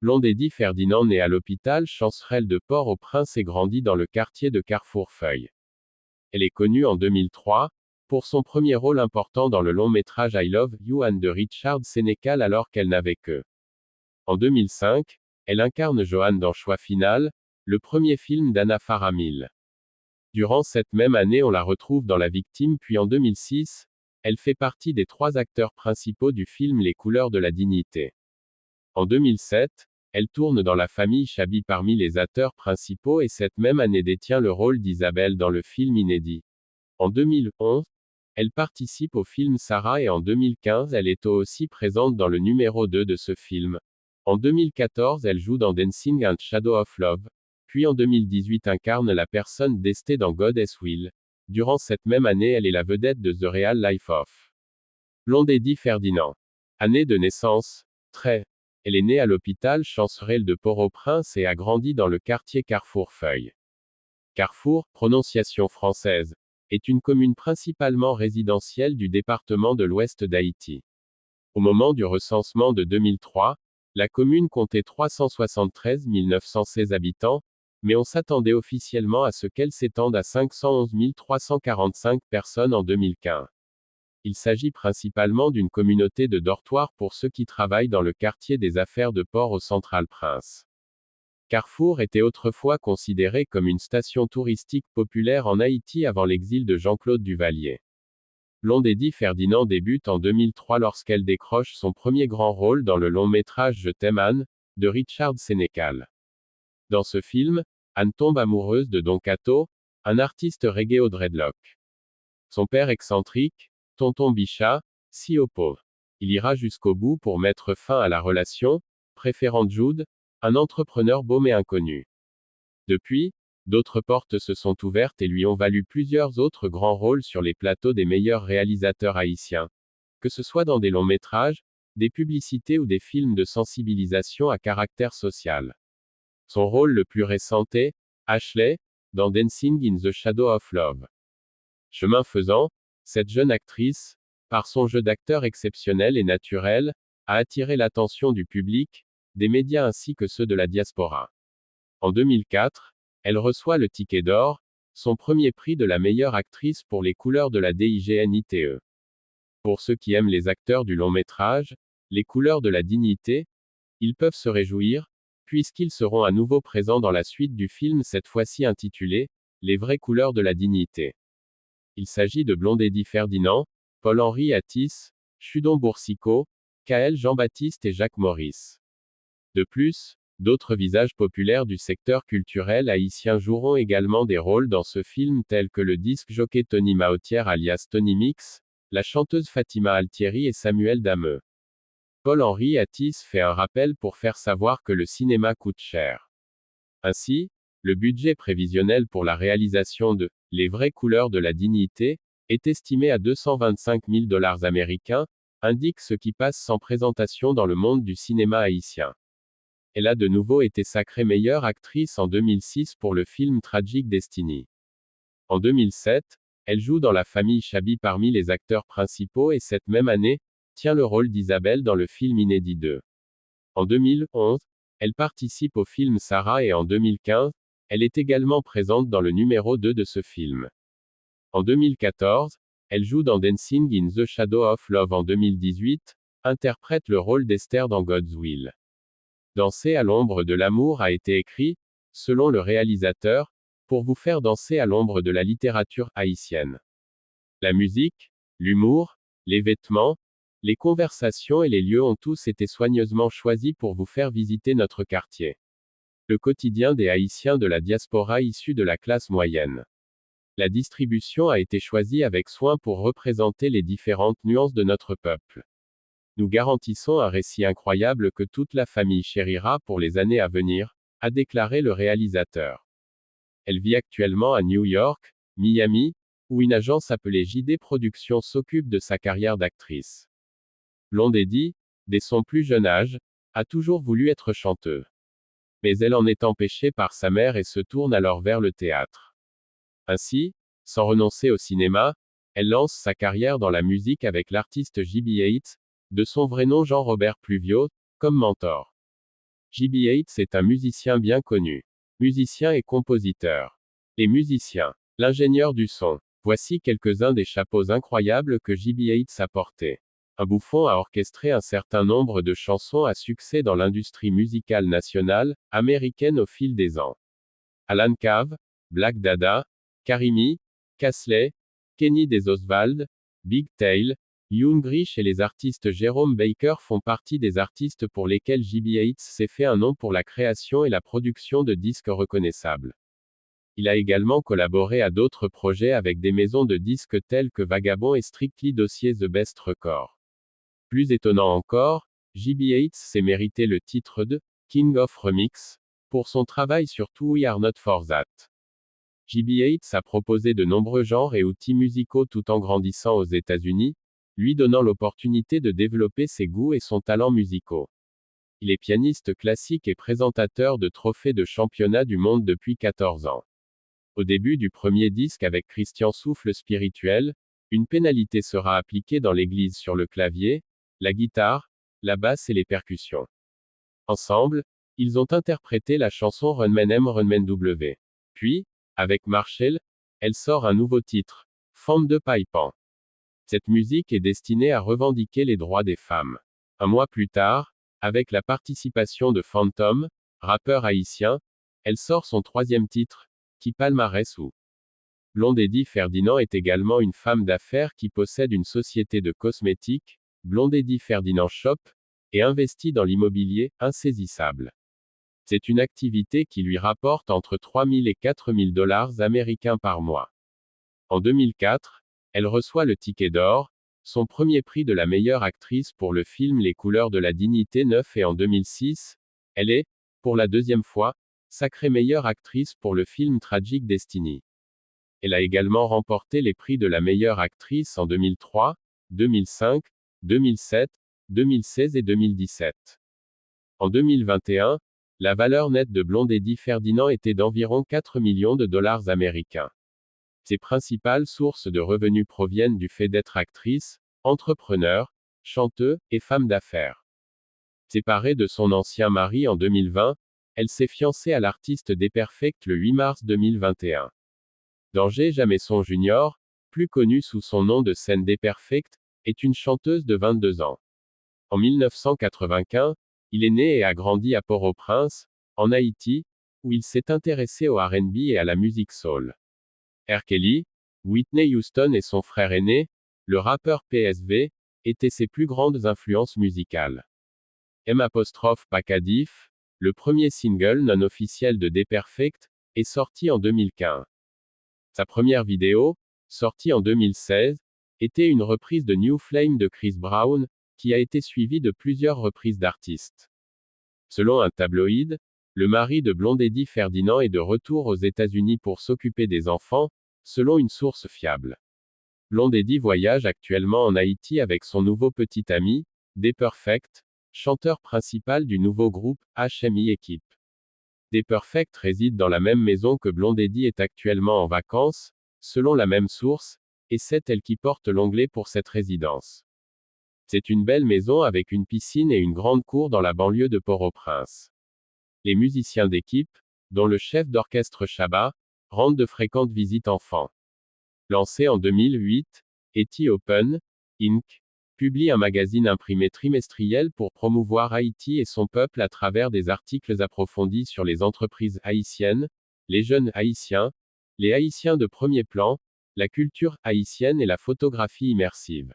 Blondédy Ferdinand naît à l'hôpital Chancerelle de Port-au-Prince et grandit dans le quartier de Carrefour-Feuille. Elle est connue en 2003 pour son premier rôle important dans le long-métrage I Love You Anne de Richard Sénécal alors qu'elle n'avait que. En 2005, elle incarne Joanne dans Choix final, le premier film d'Anna Faramil. Durant cette même année, on la retrouve dans La Victime, puis en 2006, elle fait partie des 3 acteurs principaux du film Les couleurs de la dignité. En 2007, elle tourne dans La famille Chabi parmi les acteurs principaux et cette même année détient le rôle d'Isabelle dans le film inédit. En 2011, elle participe au film Sarah et en 2015, elle est aussi présente dans le numéro 2 de ce film. En 2014, elle joue dans Dancing and Shadow of Love, puis en 2018 incarne la personne Destée dans Goddess Will. Durant cette même année, elle est la vedette de The Real Life of Blondédy Ferdinand. Année de naissance, trait. Elle est née à l'hôpital Chancerelle de Port-au-Prince et a grandi dans le quartier Carrefour-Feuille. Carrefour, prononciation française, est une commune principalement résidentielle du département de l'Ouest d'Haïti. Au moment du recensement de 2003, la commune comptait 373 916 habitants, mais on s'attendait officiellement à ce qu'elle s'étende à 511 345 personnes en 2015. Il s'agit principalement d'une communauté de dortoirs pour ceux qui travaillent dans le quartier des affaires de Port au Central-Prince. Carrefour était autrefois considéré comme une station touristique populaire en Haïti avant l'exil de Jean-Claude Duvalier. Blondédy Ferdinand débute en 2003 lorsqu'elle décroche son premier grand rôle dans le long-métrage Je t'aime Anne, de Richard Sénécal. Dans ce film, Anne tombe amoureuse de Don Cato, un artiste reggae au dreadlock. Son père excentrique, Tonton Bichat, s'y oppose. Il ira jusqu'au bout pour mettre fin à la relation, préférant Jude, un entrepreneur beau mais inconnu. Depuis, d'autres portes se sont ouvertes et lui ont valu plusieurs autres grands rôles sur les plateaux des meilleurs réalisateurs haïtiens. Que ce soit dans des longs métrages, des publicités ou des films de sensibilisation à caractère social. Son rôle le plus récent est Ashley, dans Dancing in the Shadow of Love. Chemin faisant, cette jeune actrice, par son jeu d'acteur exceptionnel et naturel, a attiré l'attention du public, des médias ainsi que ceux de la diaspora. En 2004, elle reçoit le Ticket d'Or, son premier prix de la meilleure actrice pour Les couleurs de la DIGNITE. Pour ceux qui aiment les acteurs du long métrage, Les couleurs de la dignité, ils peuvent se réjouir, puisqu'ils seront à nouveau présents dans la suite du film cette fois-ci intitulé Les vraies couleurs de la dignité. Il s'agit de Blondédy Ferdinand, Paul-Henri Attis, Chudon Boursicot, Kaël Jean-Baptiste et Jacques Maurice. De plus, d'autres visages populaires du secteur culturel haïtien joueront également des rôles dans ce film tels que le disque jockey Tony Maotière alias Tony Mix, la chanteuse Fatima Altieri et Samuel Dameux. Paul-Henri Attis fait un rappel pour faire savoir que le cinéma coûte cher. Ainsi, le budget prévisionnel pour la réalisation de Les vraies couleurs de la dignité est estimé à 225 000 $ américains, indique ce qui passe sans présentation dans le monde du cinéma haïtien. Elle a de nouveau été sacrée meilleure actrice en 2006 pour le film Tragic Destiny. En 2007, elle joue dans La famille Chabi parmi les acteurs principaux et cette même année, tient le rôle d'Isabelle dans le film inédit 2. En 2011, elle participe au film Sarah et en 2015, elle est également présente dans le numéro 2 de ce film. En 2014, elle joue dans Dancing in the Shadow of Love. En 2018, interprète le rôle d'Esther dans God's Will. Danser à l'ombre de l'amour a été écrit, selon le réalisateur, pour vous faire danser à l'ombre de la littérature haïtienne. La musique, l'humour, les vêtements, les conversations et les lieux ont tous été soigneusement choisis pour vous faire visiter notre quartier. Le quotidien des Haïtiens de la diaspora issus de la classe moyenne. La distribution a été choisie avec soin pour représenter les différentes nuances de notre peuple. Nous garantissons un récit incroyable que toute la famille chérira pour les années à venir, a déclaré le réalisateur. Elle vit actuellement à New York, Miami, où une agence appelée JD Productions s'occupe de sa carrière d'actrice. Blondédy, dès son plus jeune âge, a toujours voulu être chanteuse. Mais elle en est empêchée par sa mère et se tourne alors vers le théâtre. Ainsi, sans renoncer au cinéma, elle lance sa carrière dans la musique avec l'artiste J.B. Yates, de son vrai nom Jean-Robert Pluvio, comme mentor. J.B. Yates est un musicien bien connu. Musicien et compositeur. Les musiciens. L'ingénieur du son. Voici quelques-uns des chapeaux incroyables que J.B. Yates a portés. Un bouffon a orchestré un certain nombre de chansons à succès dans l'industrie musicale nationale, américaine au fil des ans. Alan Cave, Black Dada, Karimi, Casley, Kenny des Oswald, Big Tail, Young Grish et les artistes Jerome Baker font partie des artistes pour lesquels J.B. Yates s'est fait un nom pour la création et la production de disques reconnaissables. Il a également collaboré à d'autres projets avec des maisons de disques telles que Vagabond et Strictly Dossier The Best Record. Plus étonnant encore, J.B. Yates s'est mérité le titre de King of Remix pour son travail sur To We Are Not For That. J.B. Yates a proposé de nombreux genres et outils musicaux tout en grandissant aux États-Unis, lui donnant l'opportunité de développer ses goûts et son talent musicaux. Il est pianiste classique et présentateur de trophées de championnat du monde depuis 14 ans. Au début du premier disque avec Christian Souffle Spirituel, une pénalité sera appliquée dans l'église sur le clavier, la guitare, la basse et les percussions. Ensemble, ils ont interprété la chanson Runman M Runman W. Puis, avec Marshall, elle sort un nouveau titre, Femme de Paipan. Cette musique est destinée à revendiquer les droits des femmes. Un mois plus tard, avec la participation de Phantom, rappeur haïtien, elle sort son troisième titre, Qui Palmarès ou. Blonde Eddie Ferdinand est également une femme d'affaires qui possède une société de cosmétiques, Blonde Eddie Ferdinand Shop, et investit dans l'immobilier, insaisissable. C'est une activité qui lui rapporte entre 3 000 et 4 000 dollars américains par mois. En 2004, elle reçoit le Ticket d'Or, son premier prix de la meilleure actrice pour le film Les couleurs de la dignité 9 et en 2006, elle est, pour la deuxième fois, sacrée meilleure actrice pour le film Tragic Destiny. Elle a également remporté les prix de la meilleure actrice en 2003, 2005, 2007, 2016 et 2017. En 2021, la valeur nette de Blonde Eddie Ferdinand était d'environ 4 millions de dollars américains. Ses principales sources de revenus proviennent du fait d'être actrice, entrepreneur, chanteuse et femme d'affaires. Séparée de son ancien mari en 2020, elle s'est fiancée à l'artiste Desperfect le 8 mars 2021. Danger Jameson Jr., plus connu sous son nom de scène Desperfect, est une chanteuse de 22 ans. En 1995, il est né et a grandi à Port-au-Prince, en Haïti, où il s'est intéressé au R&B et à la musique soul. R. Kelly, Whitney Houston et son frère aîné, le rappeur PSV, étaient ses plus grandes influences musicales. M''Pacadif, le premier single non officiel de Desperfect, est sorti en 2015. Sa première vidéo, sortie en 2016, était une reprise de New Flame de Chris Brown, qui a été suivie de plusieurs reprises d'artistes. Selon un tabloïd, le mari de Blonde Eddie Ferdinand est de retour aux États-Unis pour s'occuper des enfants, selon une source fiable. Blonde Eddie voyage actuellement en Haïti avec son nouveau petit ami, Desperfect, chanteur principal du nouveau groupe HMI Équipe. Desperfect réside dans la même maison que Blonde Eddie est actuellement en vacances, selon la même source, et c'est elle qui porte l'onglet pour cette résidence. C'est une belle maison avec une piscine et une grande cour dans la banlieue de Port-au-Prince. Les musiciens d'équipe, dont le chef d'orchestre Shabba, rendent de fréquentes visites enfants. Lancé en 2008, Eti Open, Inc. publie un magazine imprimé trimestriel pour promouvoir Haïti et son peuple à travers des articles approfondis sur les entreprises haïtiennes, les jeunes haïtiens, les haïtiens de premier plan, la culture haïtienne et la photographie immersive.